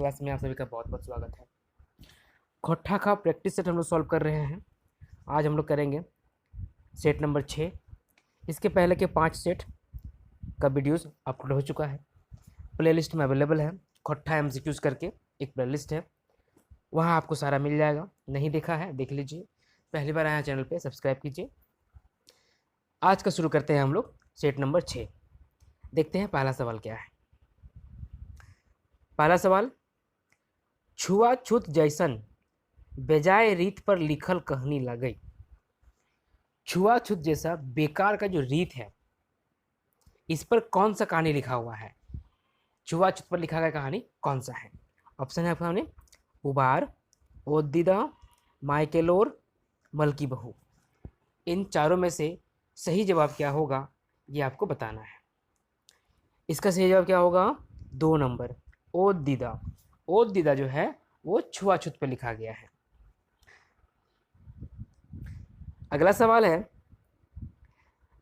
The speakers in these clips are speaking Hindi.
क्लास में आप सभी का बहुत बहुत स्वागत है। खोट्ठा का प्रैक्टिस सेट हम लोग सॉल्व कर रहे हैं। आज हम लोग करेंगे सेट नंबर 6। इसके पहले के 5 सेट का वीडियोस अपलोड हो चुका है, प्लेलिस्ट में अवेलेबल है। खोट्ठा एमसीक्यूज करके एक प्लेलिस्ट है, वहाँ आपको सारा मिल जाएगा। नहीं देखा है देख लीजिए, पहली बार आया चैनल पे सब्सक्राइब कीजिए। आज का शुरू करते हैं हम लोग सेट नंबर 6। देखते हैं पहला सवाल क्या है। पहला सवाल, छुआछूत जैसन बेजाय रीत पर लिखल कहानी लगई। छुआछूत जैसा बेकार का जो रीत है, इस पर कौन सा कहानी लिखा हुआ है? छुआछूत पर लिखा गया कहानी कौन सा है? ऑप्शन है आपके सामने, उबार, ओदीदा, माइकेलोर, मलकी बहू। इन चारों में से सही जवाब क्या होगा ये आपको बताना है। इसका सही जवाब क्या होगा? 2 नंबर, ओदीदा। ओदीदा जो है वो छुआछूत पर लिखा गया है। अगला सवाल है,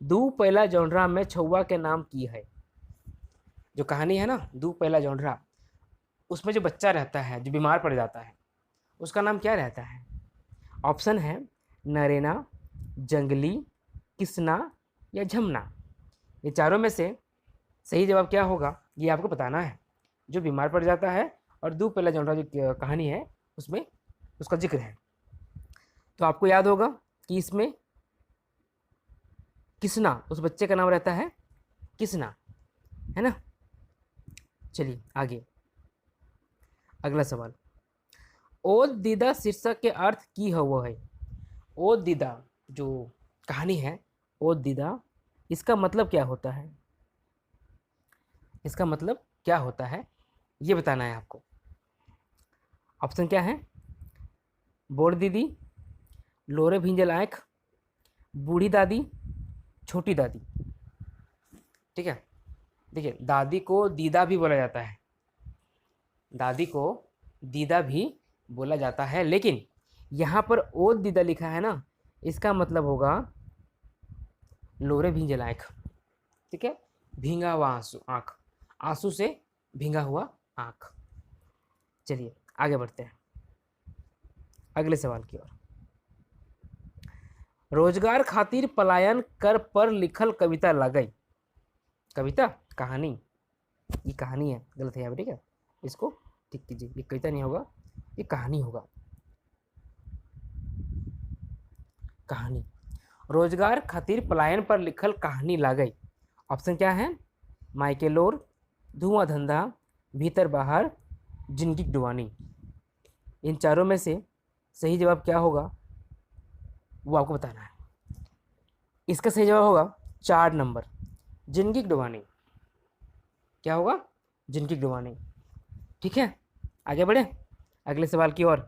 दू पहला जौनरा में छुआ के नाम की है। जो कहानी है ना, दू पहला जौनरा, उसमें जो बच्चा रहता है जो बीमार पड़ जाता है, उसका नाम क्या रहता है? ऑप्शन है नरेना, जंगली, किसना या झमना। ये चारों में से सही जवाब क्या होगा ये आपको बताना है। जो बीमार पड़ जाता है और दू पहला जौनरा जो कहानी है उसमें उसका जिक्र है। तो आपको याद होगा कि इसमें किसना, उस बच्चे का नाम रहता है किसना, है ना। चलिए आगे, अगला सवाल, ओ दीदा शीर्षक के अर्थ की है वो है। ओ दीदा जो कहानी है, ओ दीदा, इसका मतलब क्या होता है? इसका मतलब क्या होता है ये बताना है आपको। ऑप्शन क्या है? बोड़ दीदी, लोरे भिंजल आँख, बूढ़ी दादी, छोटी दादी। ठीक है, देखिए दादी को दीदा भी बोला जाता है, दादी को दीदा भी बोला जाता है, लेकिन यहाँ पर ओ दीदा लिखा है ना, इसका मतलब होगा लोरे भींजल आँख। ठीक है, भींगा हुआ आंसू, आँख, आंसू से भींगा हुआ आँख। चलिए आगे बढ़ते हैं अगले सवाल की ओर। रोजगार खातिर पलायन कर पर लिखल कविता लगई। कविता, कहानी, ये कहानी है, गलत है यहाँ पे। ठीक है, इसको ठीक कीजिए, ये कविता नहीं होगा, ये कहानी होगा। कहानी, रोजगार खातिर पलायन पर लिखल कहानी लागई। ऑप्शन क्या है? माइकेलोर, धुआं धंधा, भीतर बाहर, जिंदगी डुबानी। इन चारों में से सही जवाब क्या होगा वो आपको बताना है। इसका सही जवाब होगा 4 नंबर, जिंदगी डुबानी। क्या होगा? जिंदगी डुबानी। ठीक है, आगे बढ़े अगले सवाल की ओर।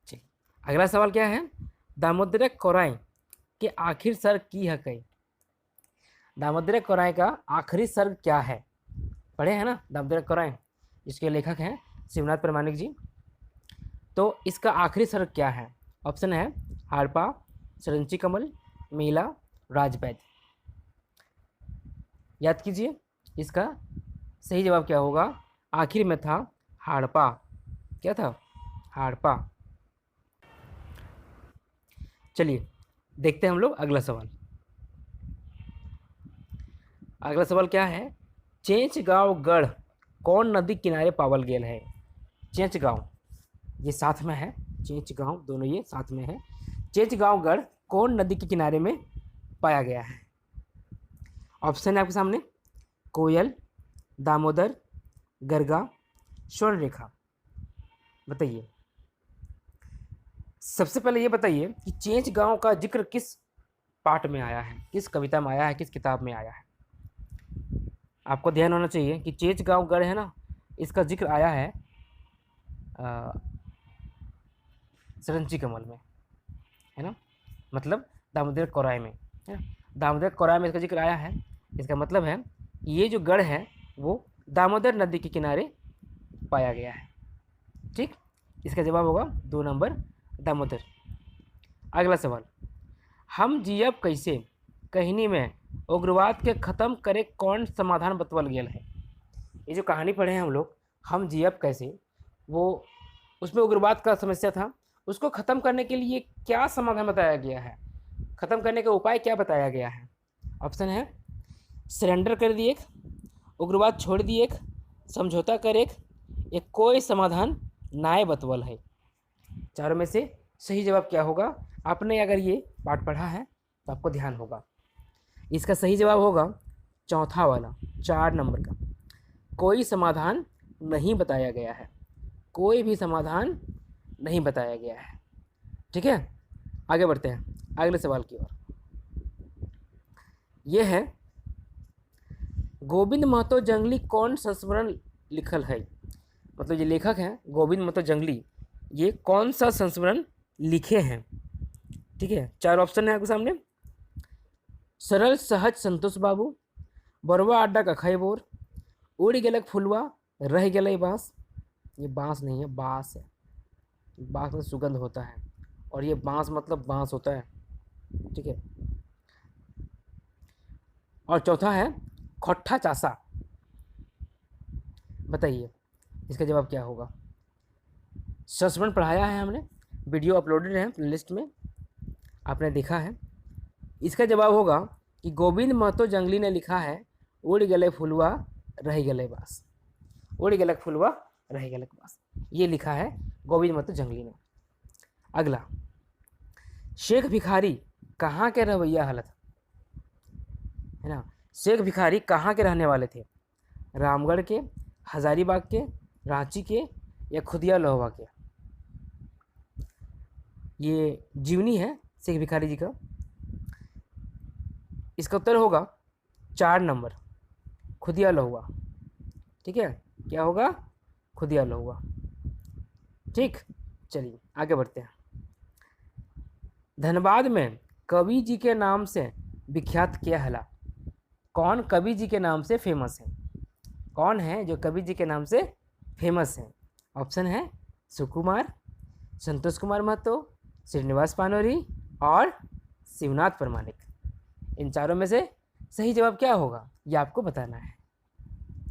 चलिए, अगला सवाल क्या है? दामोदर कोराई के आखिर सर्ग की है कई। दामोदर कोराई का आखिरी सर्ग क्या है? पढ़े हैं ना दामोदर कोराई, जिसके लेखक हैं शिवनाथ प्रामाणिक जी। तो इसका आखिरी सर्ग क्या है? ऑप्शन है हाड़पा, सरंची कमल, मीला, राजवैद। याद कीजिए, इसका सही जवाब क्या होगा? आखिर में था हाड़पा। क्या था? हाड़पा। चलिए देखते हैं हम लोग अगला सवाल। अगला सवाल क्या है? चेंच गांव गढ़ कौन नदी किनारे पावल गेल है? चेंच गांव, ये साथ में है, चेंच गांव, दोनों ये साथ में है। चेंच गांव गढ़ कौन नदी के किनारे में पाया गया है? ऑप्शन है आपके सामने, कोयल, दामोदर, गरगा, स्वर्णरेखा। बताइए, सबसे पहले ये बताइए कि चेंच गांव का जिक्र किस पाठ में आया है, किस कविता में आया है, किस किताब में आया है? आपको ध्यान होना चाहिए कि चेंच गांव गढ़ है ना, इसका जिक्र आया है सरंची कमल में, है ना, मतलब दामोदर कोराई में, है ना। दामोदर कोराई में इसका जिक्र आया है। इसका मतलब है ये जो गढ़ है वो दामोदर नदी के किनारे पाया गया है। ठीक, इसका जवाब होगा 2 नंबर, दामोदर। अगला सवाल, हम जियब कैसे कहानी में उग्रवाद के खत्म करे कौन समाधान बतवल गेल है। ये जो कहानी पढ़े हैं हम लोग, हम जी अब कैसे, वो उसमें उग्रवाद का समस्या था, उसको ख़त्म करने के लिए क्या समाधान बताया गया है, ख़त्म करने का उपाय क्या बताया गया है। ऑप्शन है सरेंडर कर दिए एक, उग्रवाद छोड़ दिए एक, समझौता कर एक कोई समाधान नाय बतवल है। चारों में से सही जवाब क्या होगा। आपने अगर ये पाठ पढ़ा है तो आपको ध्यान होगा। इसका सही जवाब होगा चौथा वाला, 4 नंबर का, कोई समाधान नहीं बताया गया है, कोई भी समाधान नहीं बताया गया है। ठीक है, आगे बढ़ते हैं अगले सवाल की ओर। ये है गोविंद महतो जंगली कौन संस्मरण लिखल है, मतलब ये लेखक हैं गोविंद महतो जंगली, ये कौन सा संस्मरण लिखे हैं। ठीक है, 4 ऑप्शन है आपके सामने। सरल सहज संतोष बाबू, बरवा अड्डा का खैबोर, उड़ गेलक फुलवा, रह गलई बाँस। ये बाँस नहीं है, बाँस है। बाँस में सुगंध होता है और ये बाँस मतलब बाँस होता है। ठीक है, और चौथा है खोट्ठा चासा। बताइए इसका जवाब क्या होगा। संस्मरण पढ़ाया है हमने, वीडियो अपलोडेड है प्लेलिस्ट में, आपने देखा है। इसका जवाब होगा कि गोविंद महतो जंगली ने लिखा है उड़ गले फुलवा रह गले बास, उड़ गलक फुलवा रह गलक बास, ये लिखा है गोविंद महतो जंगली ने। अगला, शेख भिखारी कहाँ के रवैया हालत है ना। शेख भिखारी कहाँ के रहने वाले थे, रामगढ़ के, हजारीबाग के, रांची के या खुदिया लोहवा के। ये जीवनी है शेख भिखारी जी का। इसका उत्तर होगा 4 नंबर, खुदिया लहुआ। ठीक है, क्या होगा, खुदिया लहुआ। ठीक, चलिए आगे बढ़ते हैं। धनबाद में कवि जी के नाम से विख्यात क्या हला, कौन कवि जी के नाम से फेमस है, कौन है जो कवि जी के नाम से फेमस है। ऑप्शन है सुकुमार, संतोष कुमार महतो, श्रीनिवास पानोरी और शिवनाथ प्रमाणिक। इन चारों में से सही जवाब क्या होगा ये आपको बताना है।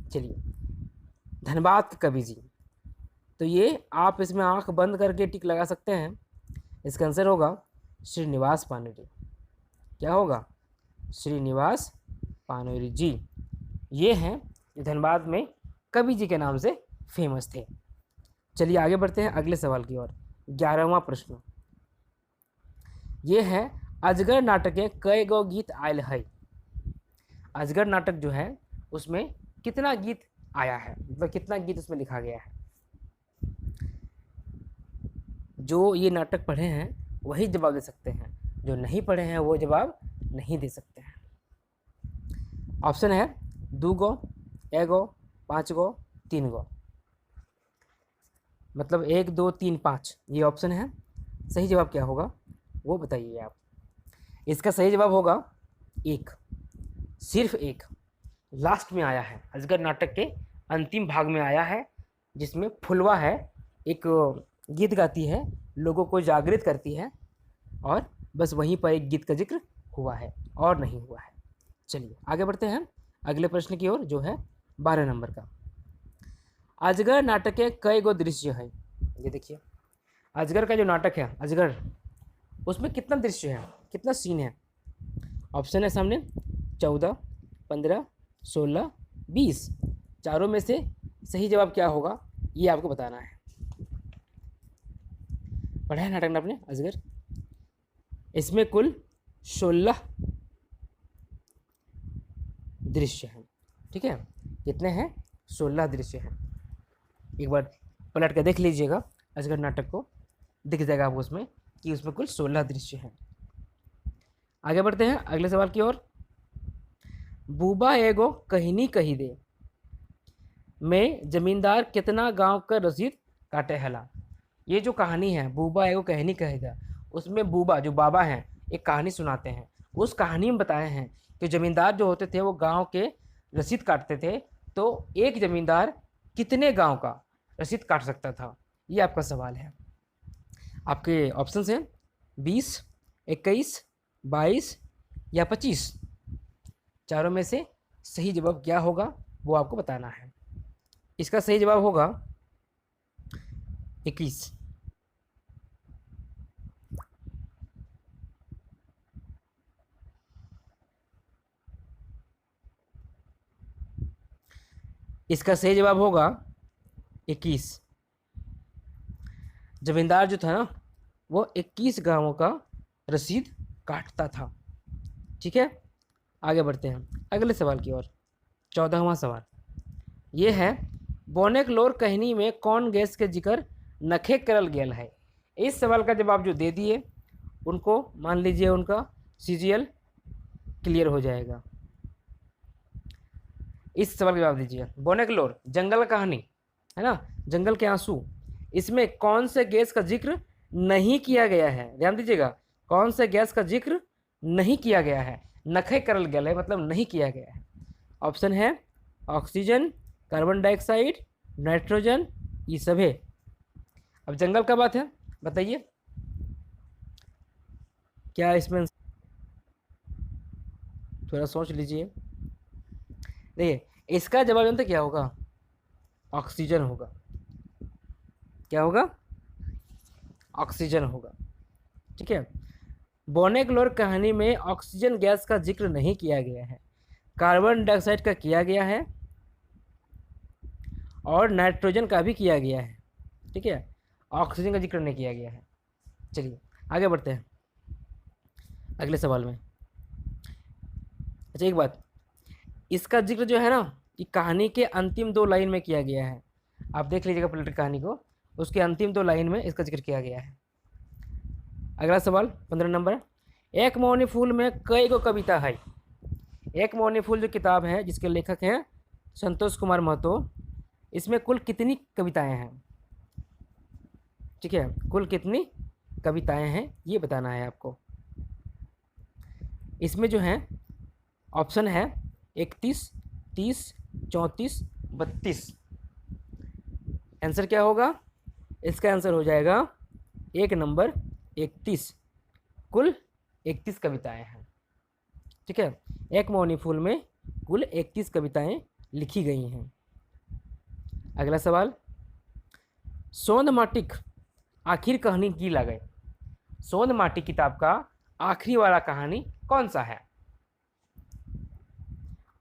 चलिए, धनबाद के कवि जी, तो ये आप इसमें आंख बंद करके टिक लगा सकते हैं। इसका आंसर होगा श्रीनिवास पानोरी। क्या होगा, श्रीनिवास पानोरी जी, ये हैं जो धनबाद में कवि जी के नाम से फेमस थे। चलिए आगे बढ़ते हैं अगले सवाल की ओर। 11वां प्रश्न ये है, अजगर नाटक के कई गो गीत आयल है। अजगर नाटक जो है उसमें कितना गीत आया है, मतलब कितना गीत उसमें लिखा गया है। जो ये नाटक पढ़े हैं वही जवाब दे सकते हैं, जो नहीं पढ़े हैं वो जवाब नहीं दे सकते हैं। ऑप्शन है 2 गो, 1 गो, 5 गो, 3 गो, मतलब 1 2 3 5, ये ऑप्शन है। सही जवाब क्या होगा वो बताइए आप। इसका सही जवाब होगा 1, सिर्फ 1। लास्ट में आया है, अजगर नाटक के अंतिम भाग में आया है, जिसमें फुलवा है, एक गीत गाती है, लोगों को जागृत करती है, और बस वहीं पर एक गीत का जिक्र हुआ है और नहीं हुआ है। चलिए आगे बढ़ते हैं अगले प्रश्न की ओर, जो है 12 नंबर का। अजगर नाटक के कई गो दृश्य है। ये देखिए, अजगर का जो नाटक है अजगर, उसमें कितना दृश्य है, कितना सीन है। ऑप्शन है सामने 14, 15, 16, 20। चारों में से सही जवाब क्या होगा ये आपको बताना है। पढ़ा है नाटक आपने अजगर, इसमें कुल 16 दृश्य हैं। ठीक है, कितने हैं, 16 दृश्य हैं। एक बार पलट कर देख लीजिएगा अजगर नाटक को, दिख जाएगा आपको उसमें कि उसमें कुल 16 दृश्य हैं। आगे बढ़ते हैं अगले सवाल की ओर। बूबा एगो कहनी कही दे में जमींदार कितना गांव का रसीद काटे हला। ये जो कहानी है बूबा एगो कहनी कही दे, उसमें बूबा जो बाबा हैं एक कहानी सुनाते हैं। उस कहानी में बताए हैं कि जमींदार जो होते थे वो गांव के रसीद काटते थे, तो एक जमींदार कितने गांव का रसीद काट सकता था, ये आपका सवाल है। आपके ऑप्शन हैं 20, 21, 22 या 25। चारों में से सही जवाब क्या होगा वो आपको बताना है। इसका सही जवाब होगा 21। इसका सही जवाब होगा 21। जमींदार जो था ना, वो 21 गांवों का रसीद काटता था। ठीक है, आगे बढ़ते हैं अगले सवाल की ओर। 14वां सवाल ये है, बोनेकलोर कहनी में कौन गैस के जिक्र नखे करल गेल है। इस सवाल का जवाब जो दे दिए उनको मान लीजिए उनका सीजीएल क्लियर हो जाएगा। इस सवाल का जवाब दीजिए। बोनेकलोर जंगल कहानी है ना, जंगल के आंसू, इसमें कौन से गैस का जिक्र नहीं किया गया है? ध्यान दीजिएगा, कौन से गैस का जिक्र नहीं किया गया है? नखे करल गेल है मतलब नहीं किया गया है। ऑप्शन है ऑक्सीजन, कार्बन डाइऑक्साइड, नाइट्रोजन, ये सब है। अब जंगल का बात है, बताइए क्या इसमें, थोड़ा सोच लीजिए। देखिए इसका जवाब जानते क्या होगा? ऑक्सीजन होगा। क्या होगा? ऑक्सीजन होगा। ठीक है, बोनेकलोर कहानी में ऑक्सीजन गैस का जिक्र नहीं किया गया है, कार्बन डाइऑक्साइड का किया गया है और नाइट्रोजन का भी किया गया है। ठीक है, ऑक्सीजन का जिक्र नहीं किया गया है। चलिए आगे बढ़ते हैं अगले सवाल में। अच्छा एक बात, इसका जिक्र जो है ना, ये कहानी के अंतिम 2 लाइन में किया गया है। आप देख लीजिएगा पॉलिटिकल कहानी को, उसके अंतिम 2 लाइन में इसका जिक्र किया गया है। अगला सवाल 15 नंबर, एक मौनी फूल में कई गो कविता है? एक मौनी फूल जो किताब है जिसके लेखक हैं संतोष कुमार महतो, इसमें कुल कितनी कविताएं हैं? ठीक है, कुल कितनी कविताएं हैं ये बताना है आपको। इसमें जो है ऑप्शन है 31, 30, 34, 32। आंसर क्या होगा? इसका आंसर हो जाएगा 1 नंबर 31। कुल 31 कविताएं हैं। ठीक है, एक मौनी फूल में कुल 31 कविताएं लिखी गई हैं। अगला सवाल, सोंद माटिक आखिर कहानी की लागे? सोंद माटी किताब का आखिरी वाला कहानी कौन सा है?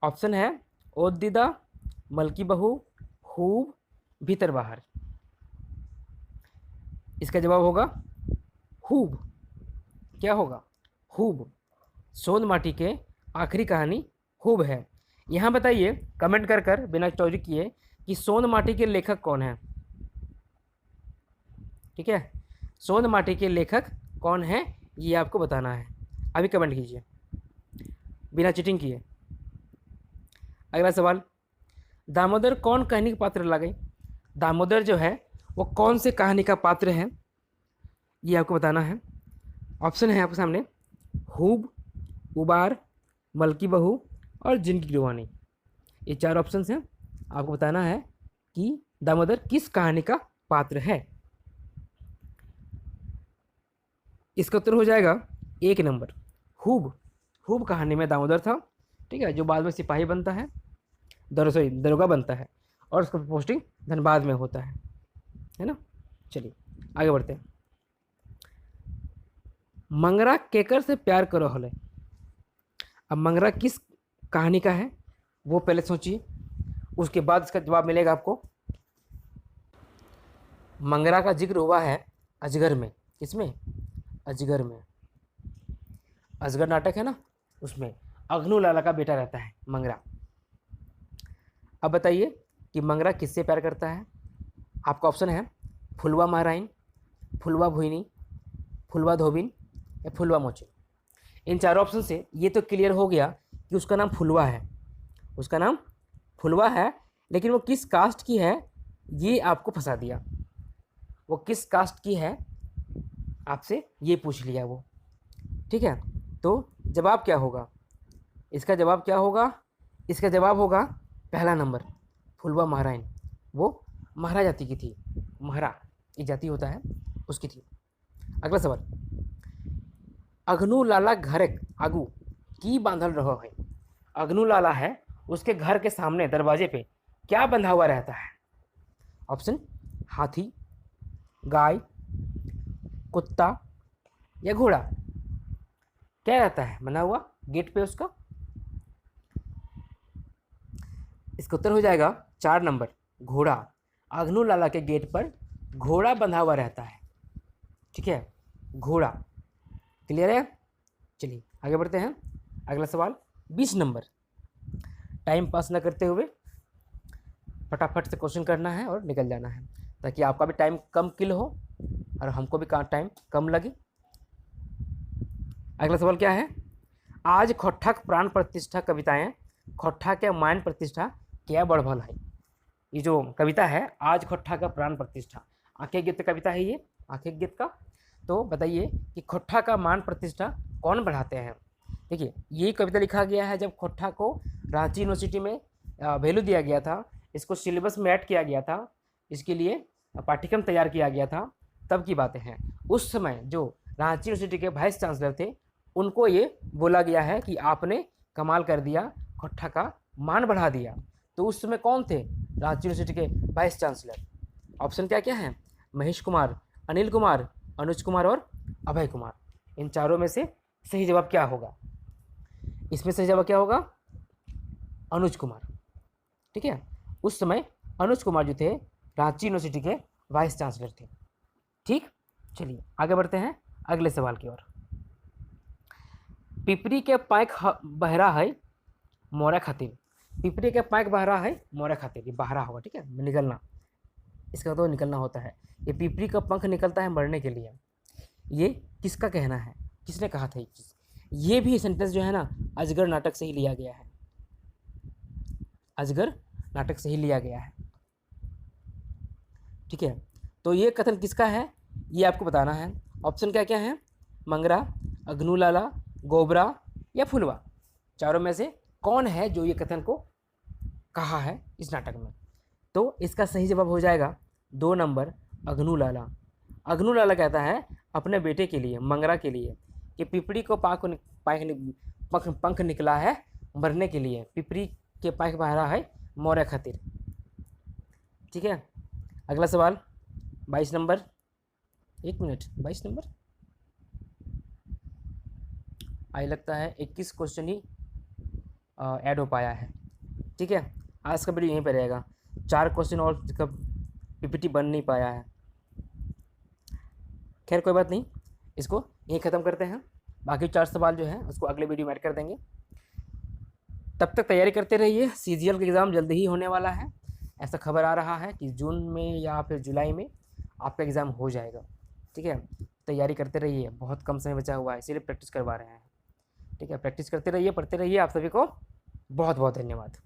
ऑप्शन है ओदीदा, मलकी बहू, खूब, भीतर बाहर। इसका जवाब होगा खूब। क्या होगा? खूब। सोंद माटी के आखिरी कहानी खूब है। यहाँ बताइए कमेंट कर कर बिना चोरी किए कि सोंद माटी के लेखक कौन है। ठीक है, सोंद माटी के लेखक कौन है ये आपको बताना है। अभी कमेंट कीजिए बिना चीटिंग किए। अगला सवाल, दामोदर कौन कहानी का पात्र लगे? दामोदर जो है वो कौन से कहानी का पात्र है ये आपको बताना है। ऑप्शन है आपके सामने खूब, उबार, मलकी बहू और जिनकी गिरवानी। ये 4 ऑप्शन हैं, आपको बताना है कि दामोदर किस कहानी का पात्र है। इसका उत्तर हो जाएगा 1 नंबर खूब। खूब कहानी में दामोदर था, ठीक है, जो बाद में सिपाही बनता है, दरोगा बनता है और उसका पोस्टिंग धनबाद में होता है ना। चलिए आगे बढ़ते हैं। मंगरा केकर से प्यार करो हले? अब मंगरा किस कहानी का है वो पहले सोचिए, उसके बाद इसका जवाब मिलेगा आपको। मंगरा का जिक्र हुआ है अजगर में। किसमें? अजगर में। अजगर नाटक है ना, उसमें अग्नू लाला का बेटा रहता है मंगरा। अब बताइए कि मंगरा किससे प्यार करता है? आपका ऑप्शन है फुलवा महाराइन, फुलवा भुइनी, फुलवा धोबिन या फुलवा मोचे। इन 4 ऑप्शन से ये तो क्लियर हो गया कि उसका नाम फुलवा है। उसका नाम फुलवा है, लेकिन वो किस कास्ट की है ये आपको फंसा दिया। वो किस कास्ट की है आपसे ये पूछ लिया वो। ठीक है, तो जवाब क्या होगा? इसका जवाब क्या होगा? इसका जवाब होगा पहला नंबर फुलवा महाराइन। वो महारा जाति की थी, महारा एक जाति होता है उसकी थी। अगला सवाल, अग्नू लाला घर आगू की बांधल रहो है? अग्नू लाला है, उसके घर के सामने दरवाजे पे क्या बंधा हुआ रहता है? ऑप्शन हाथी, गाय, कुत्ता या घोड़ा। क्या रहता है बना हुआ गेट पे उसका? इसका उत्तर हो जाएगा 4 नंबर, घोड़ा। अग्नू लाला के गेट पर घोड़ा बंधा हुआ रहता है, ठीक है, घोड़ा। क्लियर है? चलिए आगे बढ़ते हैं। अगला सवाल 20 नंबर। टाइम पास ना करते हुए फटाफट से क्वेश्चन करना है और निकल जाना है, ताकि आपका भी टाइम कम किल हो और हमको भी टाइम कम लगे। अगला सवाल क्या है? आज खोट्ठा प्राण प्रतिष्ठा कविताएं खोट्ठा के मान प्रतिष्ठा क्या बढ़भल है। ये जो कविता है आज खोट्ठा का प्राण प्रतिष्ठा, आंखें गीत कविता है ये, आंखें गीत का। तो बताइए कि खोट्ठा का मान प्रतिष्ठा कौन बढ़ाते हैं? देखिए ये कविता लिखा गया है जब खोट्ठा को रांची यूनिवर्सिटी में वैल्यू दिया गया था, इसको सिलेबस में ऐड किया गया था, इसके लिए पाठ्यक्रम तैयार किया गया था, तब की बातें हैं। उस समय जो रांची यूनिवर्सिटी के वाइस चांसलर थे उनको ये बोला गया है कि आपने कमाल कर दिया, खोट्ठा का मान बढ़ा दिया। तो उस समय कौन थे रांची यूनिवर्सिटी के वाइस चांसलर? ऑप्शन क्या क्या है? महेश कुमार, अनिल कुमार, अनुज कुमार और अभय कुमार। इन चारों में से सही जवाब क्या होगा? इसमें सही जवाब क्या होगा? अनुज कुमार, ठीक है। उस समय अनुज कुमार जो थे रांची यूनिवर्सिटी के वाइस चांसलर थे, ठीक। चलिए आगे बढ़ते हैं अगले सवाल की ओर। पिपरी के पैक बहरा है मोरा खातिर। पिपरी के पैक बहरा है मोरा खातिर, ये बहरा होगा, ठीक है, निकलना, इसका तो निकलना होता है। ये पिपरी का पंख निकलता है मरने के लिए, ये किसका कहना है? किसने कहा था ये चीज़? ये भी सेंटेंस जो है ना अजगर नाटक से ही लिया गया है, अजगर नाटक से ही लिया गया है, ठीक है। तो ये कथन किसका है ये आपको बताना है। ऑप्शन क्या क्या है? मंगरा, अग्नूलाला, गोबरा या फुलवा। चारों में से कौन है जो ये कथन को कहा है इस नाटक में? तो इसका सही जवाब हो जाएगा 2 नंबर, अग्नूलाला। अग्नूलाला कहता है अपने बेटे के लिए, मंगरा के लिए, कि पिपरी को पंख निकला है मरने के लिए, पिपरी के पैक बहरा है मोरे खातिर, ठीक है। अगला सवाल 22 नंबर, 1 मिनट, 22 नंबर आई लगता है 21 क्वेश्चन ही ऐड हो पाया है, ठीक है। आज का वीडियो यहीं पर रहेगा, 4 क्वेश्चन और कब पीपीटी बन नहीं पाया है। खैर कोई बात नहीं, इसको यहीं ख़त्म करते हैं। बाकी 4 सवाल जो हैं उसको अगले वीडियो में ऐड कर देंगे। तब तक तैयारी करते रहिए, सीजीएल का एग्ज़ाम जल्दी ही होने वाला है। ऐसा खबर आ रहा है कि जून में या फिर जुलाई में आपका एग्ज़ाम हो जाएगा, ठीक है। तैयारी करते रहिए, बहुत कम समय बचा हुआ है इसीलिए प्रैक्टिस करवा रहे हैं, ठीक है। प्रैक्टिस करते रहिए, पढ़ते रहिए। आप सभी को बहुत बहुत धन्यवाद।